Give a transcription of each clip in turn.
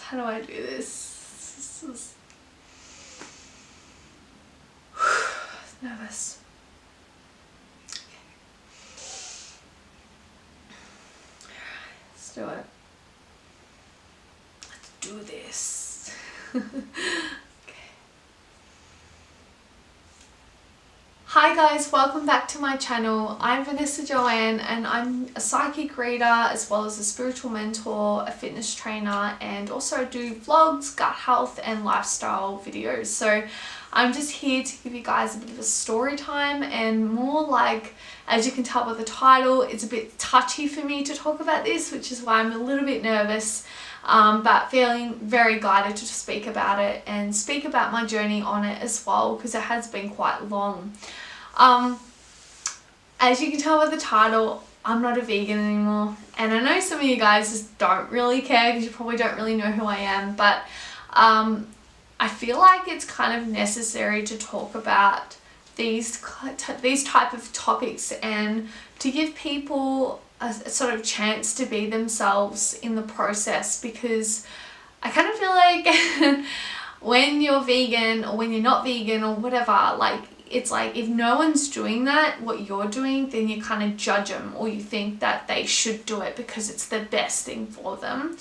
how do I do this? Nervous. Let's do it. Let's do this. Hi guys, welcome back to my channel. I'm Vanessa J and I'm a psychic reader as well as a spiritual mentor, a fitness trainer, and also do vlogs, gut health and lifestyle videos. So I'm just here to give you guys a bit of a story time, and more like, as you can tell by the title, it's a bit touchy for me to talk about this, which is why I'm a little bit nervous, but feeling very guided to speak about it and speak about my journey on it as well, because it has been quite long. As you can tell by the title, I'm not a vegan anymore, and I know some of you guys just don't really care because you probably don't really know who I am, but I feel like it's kind of necessary to talk about these type of topics and to give people a sort of chance to be themselves in the process, because I kind of feel like when you're vegan or when you're not vegan or whatever, like, it's like if no one's doing that, what you're doing, then you kind of judge them, or you think that they should do it because it's the best thing for them.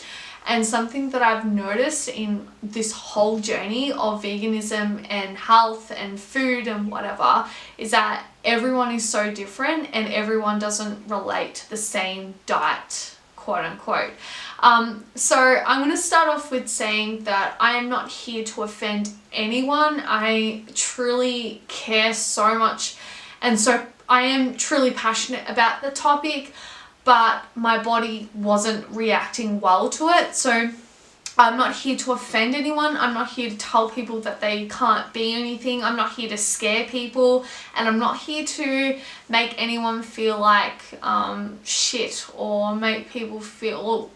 And something that I've noticed in this whole journey of veganism and health and food and whatever is that everyone is so different and everyone doesn't relate to the same diet, quote unquote. So I'm going to start off with saying that I am not here to offend anyone. I truly care so much, and so I am truly passionate about the topic, but my body wasn't reacting well to it. So I'm not here to offend anyone. I'm not here to tell people that they can't be anything. I'm not here to scare people, and I'm not here to make anyone feel like shit, or make people feel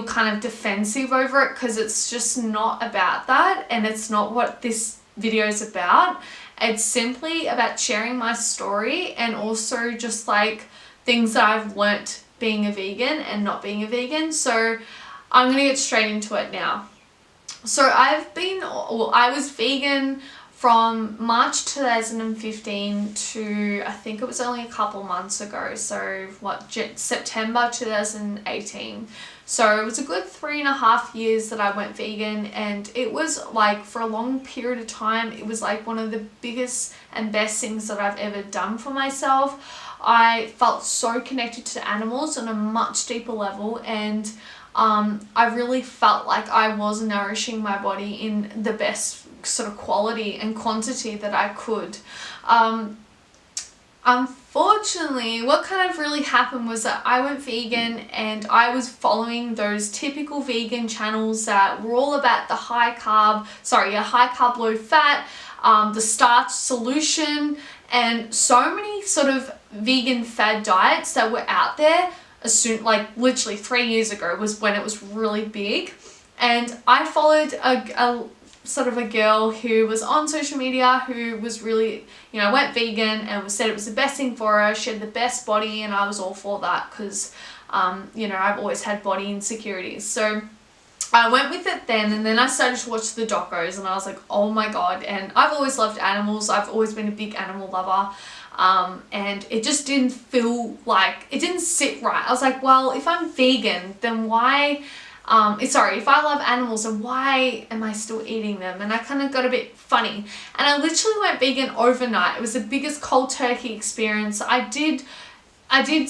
kind of defensive over it, because it's just not about that, and it's not what this video is about. It's simply about sharing my story, and also just like things that I've learnt being a vegan and not being a vegan. So I'm gonna get straight into it now. So I was vegan from March 2015 to, I think it was only a couple months ago, so September 2018. So it was a good 3.5 years that I went vegan, and it was like, for a long period of time, it was like one of the biggest and best things that I've ever done for myself. I felt so connected to animals on a much deeper level, and I really felt like I was nourishing my body in the best sort of quality and quantity that I could. Unfortunately, what kind of really happened was that I went vegan, and I was following those typical vegan channels that were all about the high carb, low fat, the starch solution, and so many sort of vegan fad diets that were out there. Like literally 3 years ago was when it was really big, and I followed a sort of a girl who was on social media who was really, went vegan and said it was the best thing for her. She had the best body, and I was all for that because I've always had body insecurities. So I went with it then, and then I started to watch the docos, and I was like, oh my god. And I've always loved animals. I've always been a big animal lover. And it just didn't feel like, it didn't sit right. I was like, well, if I'm vegan, then why, if I love animals, then why am I still eating them? And I kind of got a bit funny, and I literally went vegan overnight. It was the biggest cold turkey experience. I did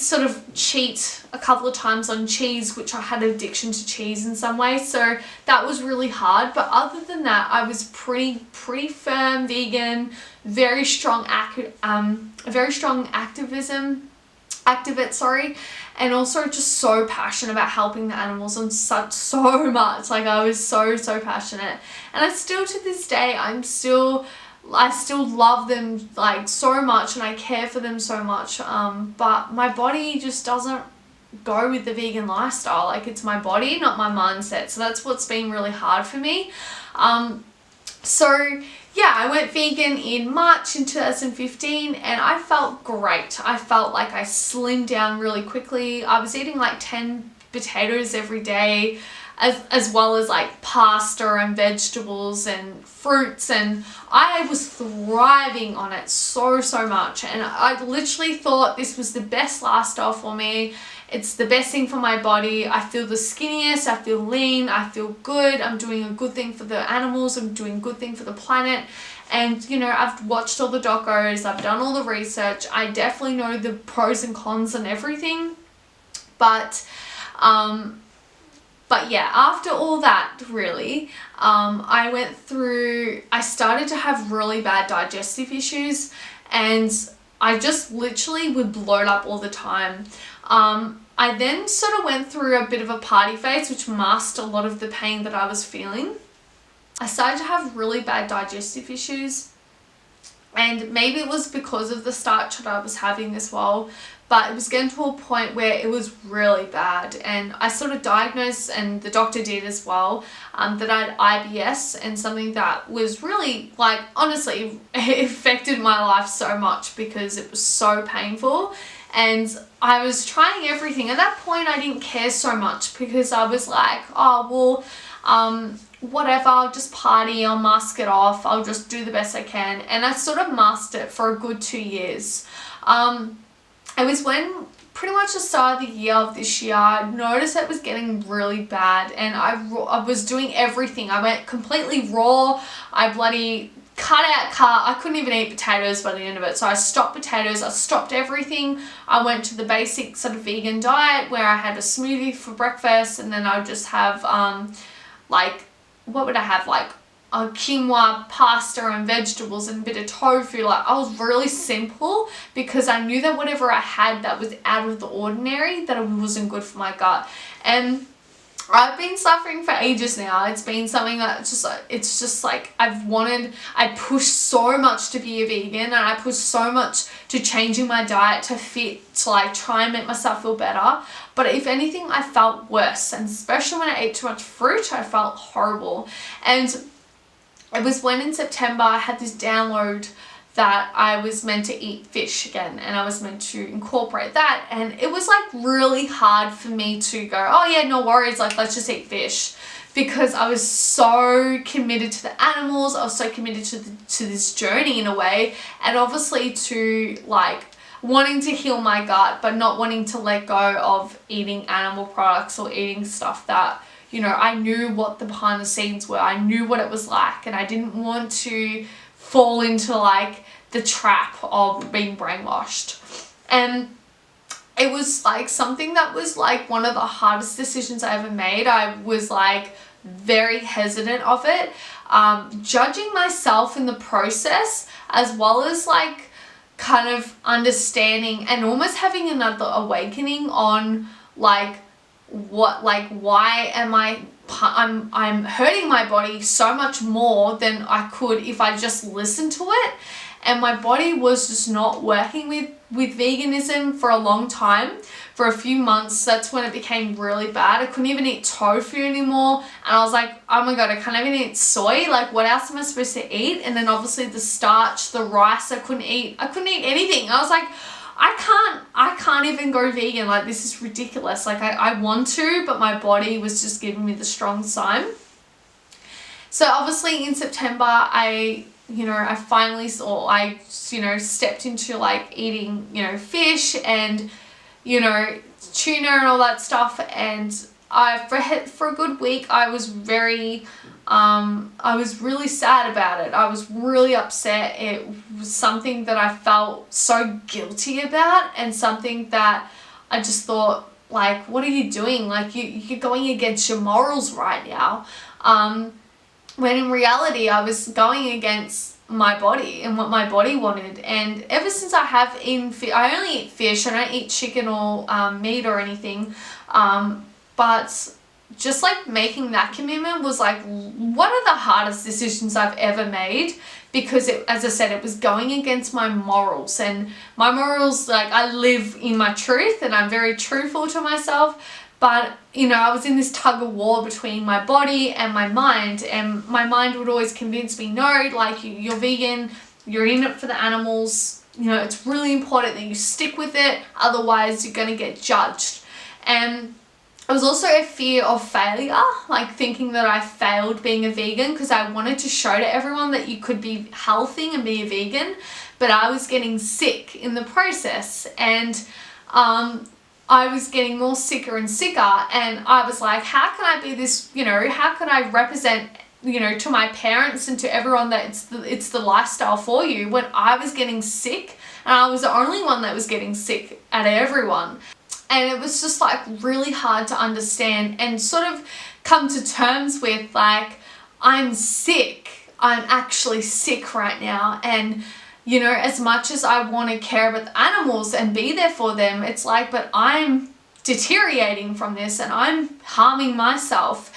sort of cheat a couple of times on cheese, which I had addiction to cheese in some way, so that was really hard. But other than that, I was pretty firm vegan, very strong activist, and also just so passionate about helping the animals and so much. Like, I was so passionate, and I still, to this day, I still love them like so much, and I care for them so much, but my body just doesn't go with the vegan lifestyle. Like, it's my body, not my mindset. So that's what's been really hard for me. So yeah, I went vegan in March in 2015, and I felt great. I felt like I slimmed down really quickly. I was eating like 10 potatoes every day. as well as like pasta and vegetables and fruits, and I was thriving on it so much, and I literally thought this was the best lifestyle for me. It's the best thing for my body. I feel the skinniest, I feel lean, I feel good, I'm doing a good thing for the animals, I'm doing a good thing for the planet. And you know, I've watched all the docos, I've done all the research, I definitely know the pros and cons and everything. But yeah, after all that, really, I started to have really bad digestive issues, and I just literally would bloat up all the time. I then sort of went through a bit of a party phase, which masked a lot of the pain that I was feeling. I started to have really bad digestive issues, and maybe it was because of the starch that I was having as well, but it was getting to a point where it was really bad, and I sort of diagnosed, and the doctor did as well, that I had IBS, and something that was really, like, honestly, it affected my life so much because it was so painful. And I was trying everything. At that point, I didn't care so much because I was like, oh, well, whatever, I'll just party, I'll mask it off, I'll just do the best I can. And I sort of masked it for a good 2 years. It was when pretty much the start of the year of this year, I noticed it was getting really bad, and I was doing everything. I went completely raw. I bloody cut out I couldn't even eat potatoes by the end of it. So I stopped potatoes, I stopped everything. I went to the basic sort of vegan diet where I had a smoothie for breakfast, and then I would just have like, what would I have, like a quinoa, pasta and vegetables and a bit of tofu. Like, I was really simple because I knew that whatever I had that was out of the ordinary, that it wasn't good for my gut. And I've been suffering for ages now. It's been something that it's just like I pushed so much to be a vegan, and I pushed so much to changing my diet to fit, to like try and make myself feel better. But if anything, I felt worse, and especially when I ate too much fruit, I felt horrible. And it was when in September I had this download that I was meant to eat fish again, and I was meant to incorporate that, and it was like really hard for me to go, oh yeah, no worries, like let's just eat fish, because I was so committed to the animals, I was so committed to this journey in a way, and obviously to like wanting to heal my gut, but not wanting to let go of eating animal products or eating stuff that, you know, I knew what the behind the scenes were, I knew what it was like, and I didn't want to fall into like the trap of being brainwashed. And it was like something that was like one of the hardest decisions I ever made. I was like very hesitant of it, judging myself in the process, as well as like kind of understanding and almost having another awakening on like what, like why am I'm hurting my body so much more than I could if I just listened to it. And my body was just not working with veganism for a long time. For a few months, that's when it became really bad. I couldn't even eat tofu anymore, and I was like, oh my god, I can't even eat soy, like what else am I supposed to eat? And then obviously the starch, the rice, I couldn't eat anything. I was like, I can't even go vegan, like this is ridiculous. Like I want to, but my body was just giving me the strong sign. So obviously in September, I finally stepped into like eating, fish and, tuna and all that stuff. And for a good week, I was really sad about it. I was really upset. It was something that I felt so guilty about, and something that I just thought, like, what are you doing? Like, you're going against your morals right now. When in reality, I was going against my body and what my body wanted. And ever since I have eaten I only eat fish, I don't eat chicken or meat or anything. But just like making that commitment was like one of the hardest decisions I've ever made, because as I said, it was going against my morals, and my morals, like I live in my truth and I'm very truthful to myself. But, I was in this tug of war between my body and my mind, and my mind would always convince me, no, like you're vegan, you're in it for the animals, it's really important that you stick with it, otherwise you're going to get judged. And it was also a fear of failure, like thinking that I failed being a vegan, because I wanted to show to everyone that you could be healthy and be a vegan, but I was getting sick in the process, and I was getting more sicker and sicker, and I was like, how can I be this, you know, how can I represent, you know, to my parents and to everyone that it's the lifestyle for you, when I was getting sick and I was the only one that was getting sick out of everyone. And it was just like really hard to understand and sort of come to terms with, like, I'm sick. I'm actually sick right now. And, you know, as much as I want to care about the animals and be there for them, it's like, but I'm deteriorating from this and I'm harming myself.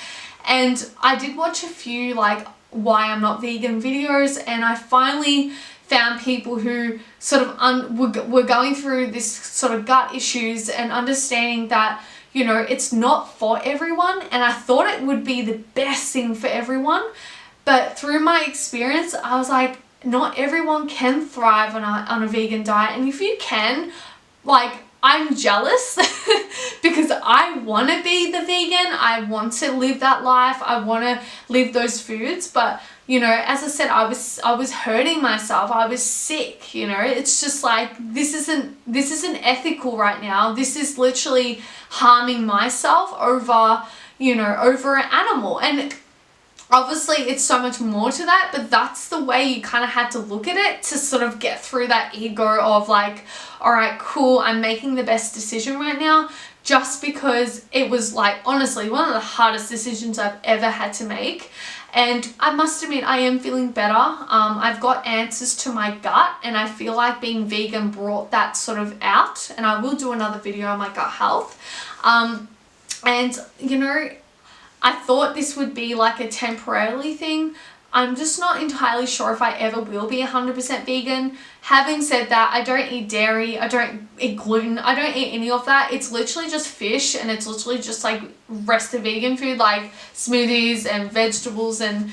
And I did watch a few like why I'm not vegan videos, and I finally found people who sort of were going through this sort of gut issues and understanding that, you know, it's not for everyone. And I thought it would be the best thing for everyone, but through my experience I was like, not everyone can thrive on a vegan diet. And if you can, like, I'm jealous because I want to be the vegan. I want to live that life. I want to live those foods. But, you know, as I said, I was hurting myself. I was sick, you know. It's just like, this isn't ethical right now. This is literally harming myself over, you know, over an animal. And obviously it's so much more to that, but that's the way you kind of had to look at it to sort of get through that ego of like, all right, cool, I'm making the best decision right now, just because it was like, honestly, one of the hardest decisions I've ever had to make. And I must admit, I am feeling better. I've got answers to my gut, and I feel like being vegan brought that sort of out, and I will do another video on my gut health. And you know, I thought this would be like a temporarily thing. I'm just not entirely sure if I ever will be 100% vegan. Having said that, I don't eat dairy, I don't eat gluten, I don't eat any of that. It's literally just fish, and it's literally just like rest of vegan food, like smoothies and vegetables and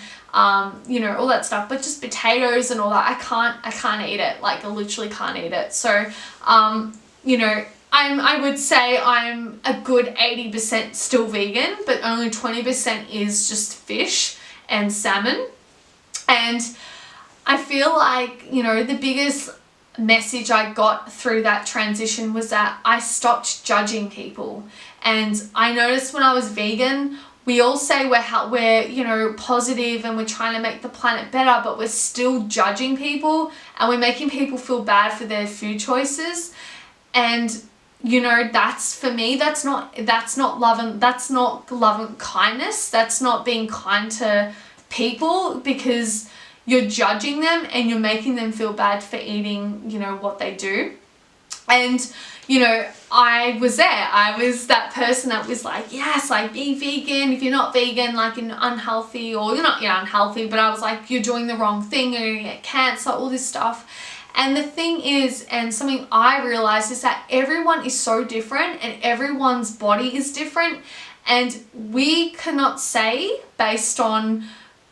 you know, all that stuff. But just potatoes and all that, I can't eat it. Like, I literally can't eat it. So you know, I would say I'm a good 80% still vegan, but only 20% is just fish and salmon. And I feel like, you know, the biggest message I got through that transition was that I stopped judging people. And I noticed when I was vegan, we all say we're you know, positive and we're trying to make the planet better, but we're still judging people and we're making people feel bad for their food choices. And you know, that's, for me, that's not loving kindness. That's not being kind to people, because you're judging them and you're making them feel bad for eating, you know, what they do. And, you know, I was there. I was that person that was like, yes, like, be vegan. If you're not vegan, like, you're unhealthy, or you're not, you're unhealthy, but I was like, you're doing the wrong thing, you're gonna get cancer, all this stuff. And the thing is, and something I realized, is that everyone is so different and everyone's body is different, and we cannot say based on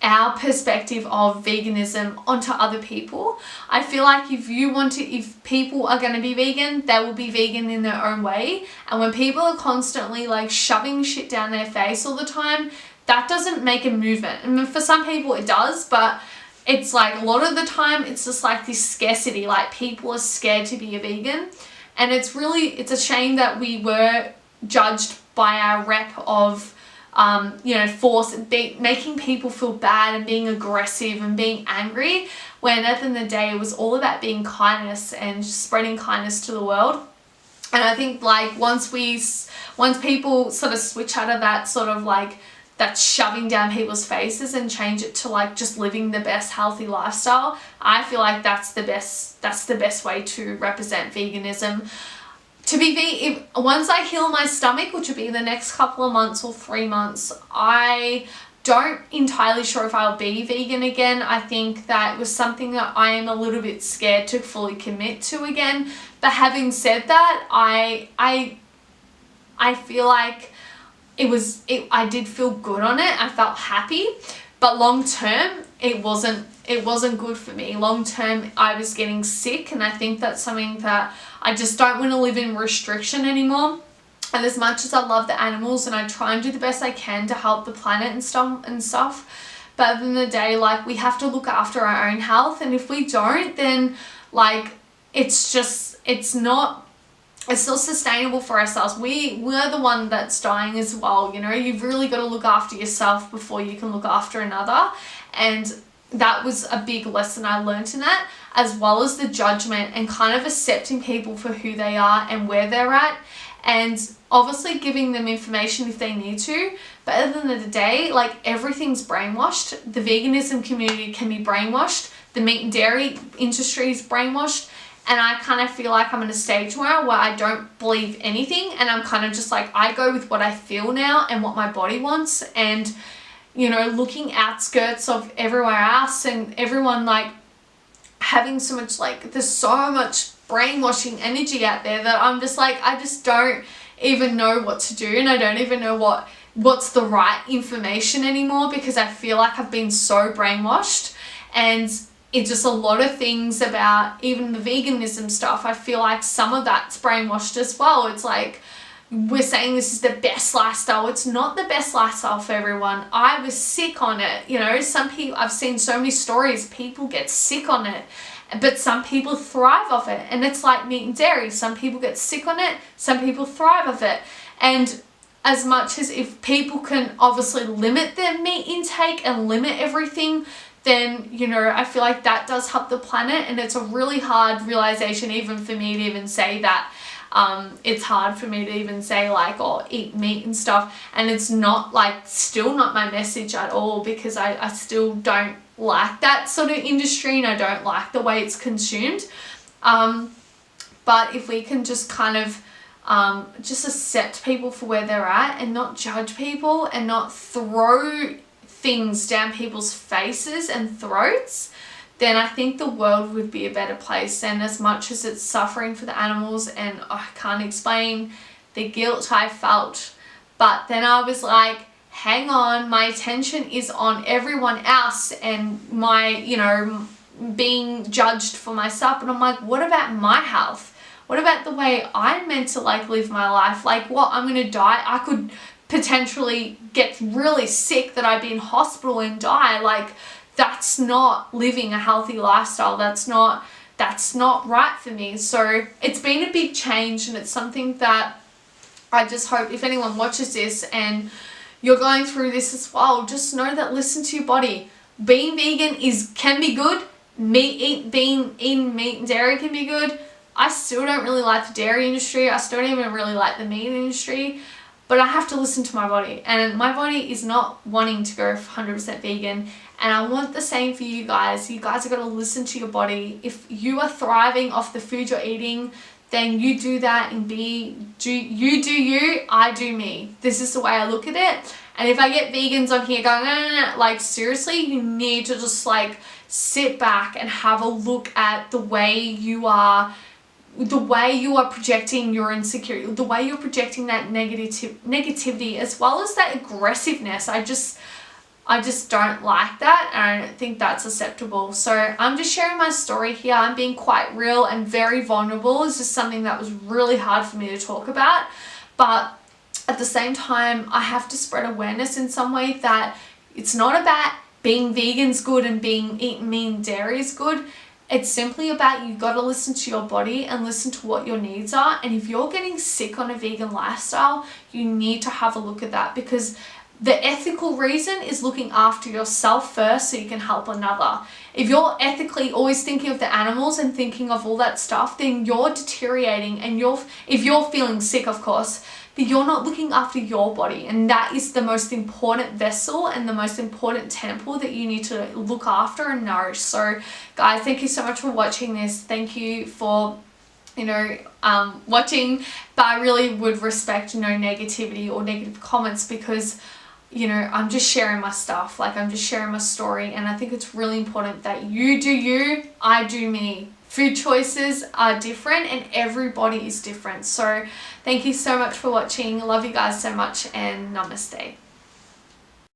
our perspective of veganism onto other people. I feel like if people are going to be vegan, they will be vegan in their own way. And when people are constantly like shoving shit down their face all the time, that doesn't make a movement. I mean, for some people it does, but it's like a lot of the time it's just like this scarcity, like people are scared to be a vegan. And it's a shame that we were judged by our rep of you know, making people feel bad and being aggressive and being angry, when at the end of the day it was all about being kindness and just spreading kindness to the world. And I think like once people sort of switch out of that sort of like that shoving down people's faces and change it to like just living the best healthy lifestyle, I feel like that's the best way to represent veganism. Once I heal my stomach, which will be the next couple of months or 3 months, I don't entirely sure if I'll be vegan again. I think that was something that I am a little bit scared to fully commit to again. But having said that, I feel like I did feel good on it. I felt happy, but long term it wasn't good for me. Long term I was getting sick, and I think that's something that I just don't want to live in restriction anymore. And as much as I love the animals and I try and do the best I can to help the planet and stuff, but at the end of the day, like, we have to look after our own health, and if we don't, then like it's not sustainable for ourselves. We're the one that's dying as well, you know. You've really got to look after yourself before you can look after another. And that was a big lesson I learned in that, as well as the judgment and kind of accepting people for who they are and where they're at, and obviously giving them information if they need to. But at the end of the day, like, everything's brainwashed. The veganism community can be brainwashed. The meat and dairy industry is brainwashed. And I kind of feel like I'm in a stage now where I don't believe anything, and I'm kind of just like, I go with what I feel now and what my body wants. And, you know, looking outskirts of everywhere else and everyone like having so much, like, there's so much brainwashing energy out there that I'm just like, I just don't even know what to do, and I don't even know what's the right information anymore, because I feel like I've been so brainwashed. And it's just a lot of things about even the veganism stuff, I feel like some of that's brainwashed as well. It's like, we're saying this is the best lifestyle. It's not the best lifestyle for everyone. I was sick on it. You know, some people, I've seen so many stories, people get sick on it, but some people thrive off it. And it's like meat and dairy. Some people get sick on it, some people thrive off it. And as much as if people can obviously limit their meat intake and limit everything, then, you know, I feel like that does help the planet. And it's a really hard realization even for me to even say that. It's hard for me to even say like, oh, eat meat and stuff. And it's not like, still not my message at all, because I still don't like that sort of industry, and I don't like the way it's consumed. But if we can just kind of just accept people for where they're at and not judge people and not throw things down people's faces and throats, then I think the world would be a better place. And as much as it's suffering for the animals, and I can't explain the guilt I felt, but then I was like, hang on, my attention is on everyone else and my, you know, being judged for myself. And I'm like, what about my health? What about the way I'm meant to like live my life? Like, what, I'm gonna die? I could potentially get really sick that I'd be in hospital and die. Like, that's not living a healthy lifestyle. That's not right for me. So it's been a big change, and it's something that I just hope if anyone watches this and you're going through this as well, just know that, listen to your body. Being vegan can be good. Being eating meat and dairy can be good. I still don't really like the dairy industry. I still don't even really like the meat industry. But I have to listen to my body, and my body is not wanting to go 100% vegan. And I want the same for you guys. You guys are going to listen to your body. If you are thriving off the food you're eating, then you do that, and you do you, I do me. This is the way I look at it. And if I get vegans on here going, no, like, seriously, you need to just like sit back and have a look at the way you are projecting your insecurity, the way you're projecting that negativity, as well as that aggressiveness. I just don't like that, and I don't think that's acceptable. So I'm just sharing my story here. I'm being quite real and very vulnerable. It's just something that was really hard for me to talk about, but at the same time, I have to spread awareness in some way that it's not about being vegan's good and eating meat and dairy is good. It's simply about, you got to listen to your body and listen to what your needs are. And if you're getting sick on a vegan lifestyle, you need to have a look at that, because the ethical reason is looking after yourself first so you can help another. If you're ethically always thinking of the animals and thinking of all that stuff, then you're deteriorating, and if you're feeling sick, of course, but you're not looking after your body. And that is the most important vessel and the most important temple that you need to look after and nourish. So guys, thank you so much for watching this. Thank you for, you know, watching, but I really would respect, you know, negativity or negative comments, because, you know, I'm just sharing my stuff. Like, I'm just sharing my story, and I think it's really important that you do you, I do me. Food choices are different, and everybody is different. So thank you so much for watching. Love you guys so much, and namaste.